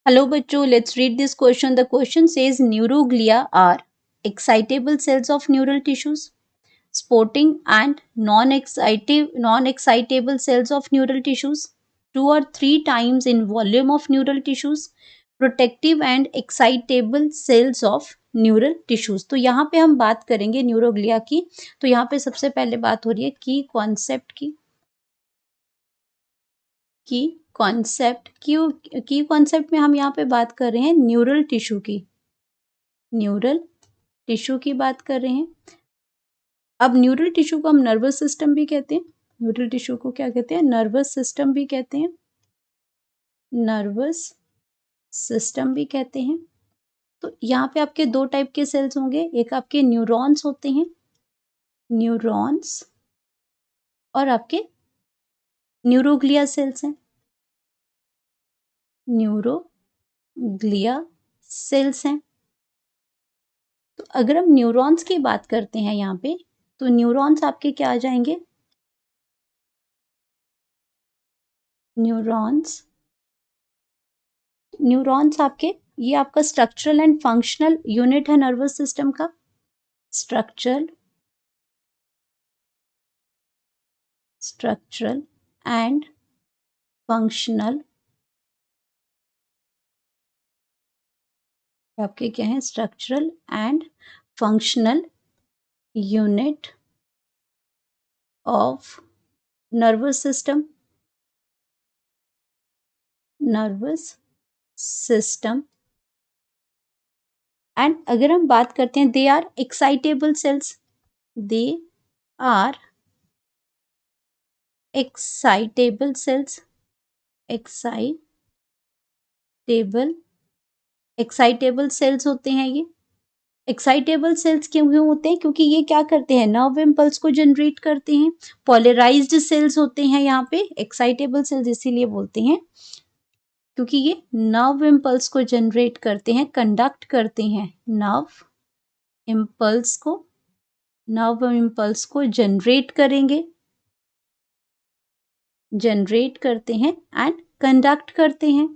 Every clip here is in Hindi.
Hello बच्चों, let's read this question. The question says neuroglia are excitable cells of neural tissues, sporting and non-excitable cells of neural tissues, 2 or 3 times in volume of neural tissues, protective and excitable cells of neural tissues. तो यहाँ पे हम बात करेंगे न्यूरोग्लिया की। तो यहाँ पे सबसे पहले बात हो रही है की कॉन्सेप्ट की कॉन्सेप्ट में हम यहाँ पे बात कर रहे हैं न्यूरल टिश्यू की बात कर रहे हैं। अब न्यूरल टिश्यू को हम नर्वस सिस्टम भी कहते हैं। न्यूरल टिश्यू को क्या कहते हैं? नर्वस सिस्टम भी कहते हैं। तो यहाँ पे आपके 2 टाइप के सेल्स होंगे, एक आपके न्यूरॉन्स होते हैं, न्यूरॉन्स, और आपके न्यूरोग्लिया सेल्स हैं, न्यूरोग्लिया सेल्स हैं। तो अगर हम न्यूरॉन्स की बात करते हैं यहाँ पे, तो न्यूरॉन्स आपके क्या आ जाएंगे? न्यूरॉन्स आपके, ये आपका स्ट्रक्चरल एंड फंक्शनल यूनिट है नर्वस सिस्टम का। स्ट्रक्चरल एंड फंक्शनल आपके क्या है? Structural and functional unit of nervous system and अगर हम बात करते हैं, they are excitable cells, excitable cells होते हैं ये। एक्साइटेबल सेल्स क्यों होते हैं? क्योंकि ये क्या करते हैं? नर्व इम्पल्स को जनरेट करते हैं। पोलराइज्ड सेल्स होते हैं यहाँ पे एक्साइटेबल सेल्स, इसीलिए बोलते हैं क्योंकि ये नर्व इम्पल्स को जनरेट करते हैं, कंडक्ट करते हैं। नर्व इम्पल्स को जनरेट करते हैं एंड कंडक्ट करते हैं।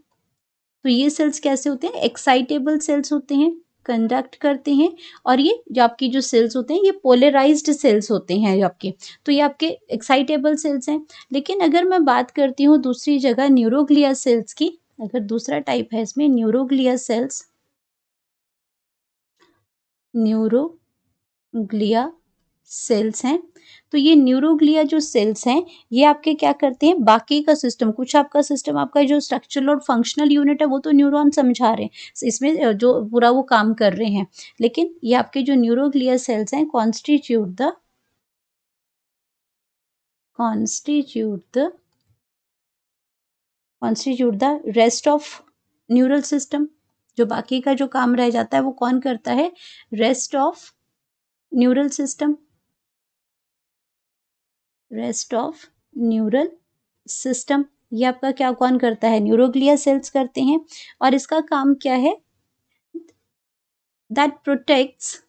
तो ये सेल्स कैसे होते हैं? एक्साइटेबल सेल्स होते हैं, कंडक्ट करते हैं। और ये जो आपकी जो सेल्स होते हैं, ये पोलराइज्ड सेल्स होते हैं आपके। तो ये आपके एक्साइटेबल सेल्स हैं। लेकिन अगर मैं बात करती हूँ दूसरी जगह न्यूरोग्लिया सेल्स की, अगर दूसरा टाइप है इसमें न्यूरोग्लिया सेल्स हैं। तो ये न्यूरोग्लिया जो सेल्स हैं, ये आपके क्या करते हैं? बाकी का सिस्टम, कुछ आपका सिस्टम, आपका जो स्ट्रक्चरल और फंक्शनल यूनिट है वो तो न्यूरॉन समझा रहे हैं, इसमें जो पूरा वो काम कर रहे हैं। लेकिन ये आपके जो न्यूरोग्लिया सेल्स हैं constitute the rest of neural system. जो बाकी का जो काम रह जाता है वो कौन करता है? Rest of neural system. ये आपका क्या कौन करता है? न्यूरोग्लिया सेल्स करते हैं। और इसका काम क्या है? दैट प्रोटेक्ट्स,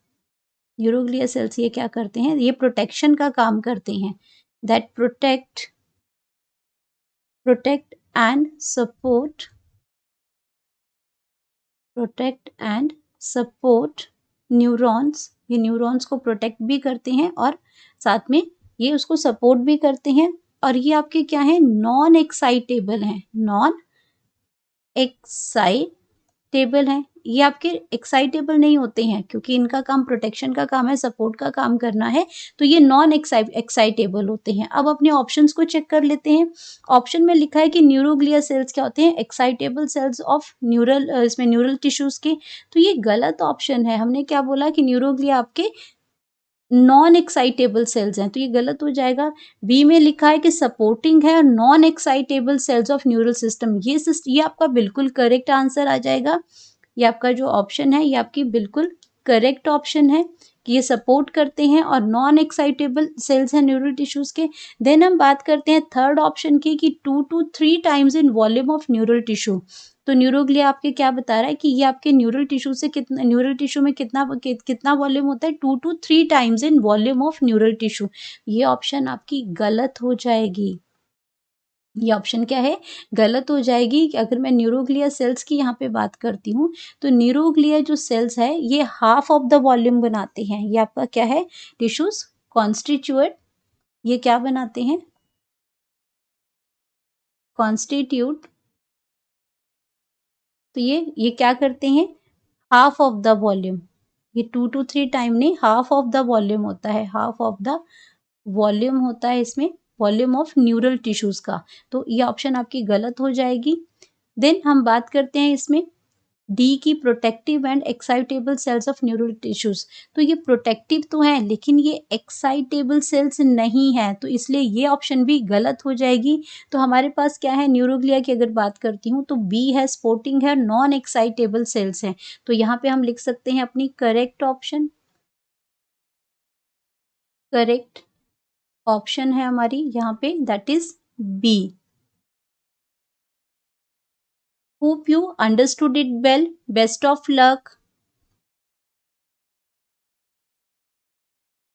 न्यूरोग्लिया सेल्स ये क्या करते हैं? ये प्रोटेक्शन का काम करते हैं। That protect and support neurons. ये न्यूरॉन्स को प्रोटेक्ट भी करते हैं और साथ में ये उसको सपोर्ट भी करते हैं। और ये आपके क्या है? नॉन एक्साइटेबल हैं। ये आपके एक्साइटेबल नहीं होते हैं क्योंकि इनका काम प्रोटेक्शन का काम है, सपोर्ट का काम करना है। तो ये नॉन एक्साइटेबल होते हैं। अब अपने ऑप्शंस को चेक कर लेते हैं। ऑप्शन में लिखा है कि न्यूरोग्लिया सेल्स क्या होते हैं? एक्साइटेबल सेल्स ऑफ इसमें न्यूरल टिश्यूज के। तो ये गलत ऑप्शन है। हमने क्या बोला कि न्यूरोग्लिया आपके नॉन एक्साइटेबल सेल्स हैं, तो ये गलत हो जाएगा। बी में लिखा है कि सपोर्टिंग है और non excitable cells of neural system, ये आपका बिल्कुल करेक्ट आंसर आ जाएगा। ये आपका जो ऑप्शन है ये आपकी बिल्कुल करेक्ट ऑप्शन है कि ये सपोर्ट करते हैं और नॉन एक्साइटेबल सेल्स हैं न्यूरल टिश्यूज के। देन हम बात करते हैं थर्ड ऑप्शन की कि 2 to 3 times in volume of neural tissue. तो न्यूरोग्लिया आपके क्या बता रहा है कि ये आपके न्यूरल टिश्यू में कितना वॉल्यूम होता है? 2 to 3 times in volume of neural tissue. ये ऑप्शन आपकी गलत हो जाएगी। ये ऑप्शन क्या है? गलत हो जाएगी कि अगर मैं न्यूरोग्लिया सेल्स की यहाँ पे बात करती हूँ, तो न्यूरोग्लिया जो सेल्स है, ये हाफ ऑफ द वॉल्यूम बनाते हैं। ये आपका क्या है? टिश्यूज़ कॉन्स्टिट्यूएट ये क्या बनाते हैं? कॉन्स्टिट्यूट तो ये क्या करते हैं? Half of the volume. ये 2 टू 3 टाइम नहीं, हाफ ऑफ द वॉल्यूम होता है, हाफ ऑफ द वॉल्यूम होता है इसमें, वॉल्यूम ऑफ न्यूरल टिश्यूज़ का। तो ये ऑप्शन आपकी गलत हो जाएगी। देन हम बात करते हैं इसमें डी की protective and excitable cells of neural tissues. तो ये प्रोटेक्टिव तो है लेकिन ये एक्साइटेबल सेल्स नहीं है, तो इसलिए ये ऑप्शन भी गलत हो जाएगी। तो हमारे पास क्या है? न्यूरोग्लिया की अगर बात करती हूँ तो बी है, स्पोर्टिंग है, नॉन एक्साइटेबल सेल्स हैं। तो यहाँ पे हम लिख सकते हैं अपनी करेक्ट ऑप्शन। करेक्ट ऑप्शन है हमारी यहाँ पे that is B. Hope you understood it well. Best of luck.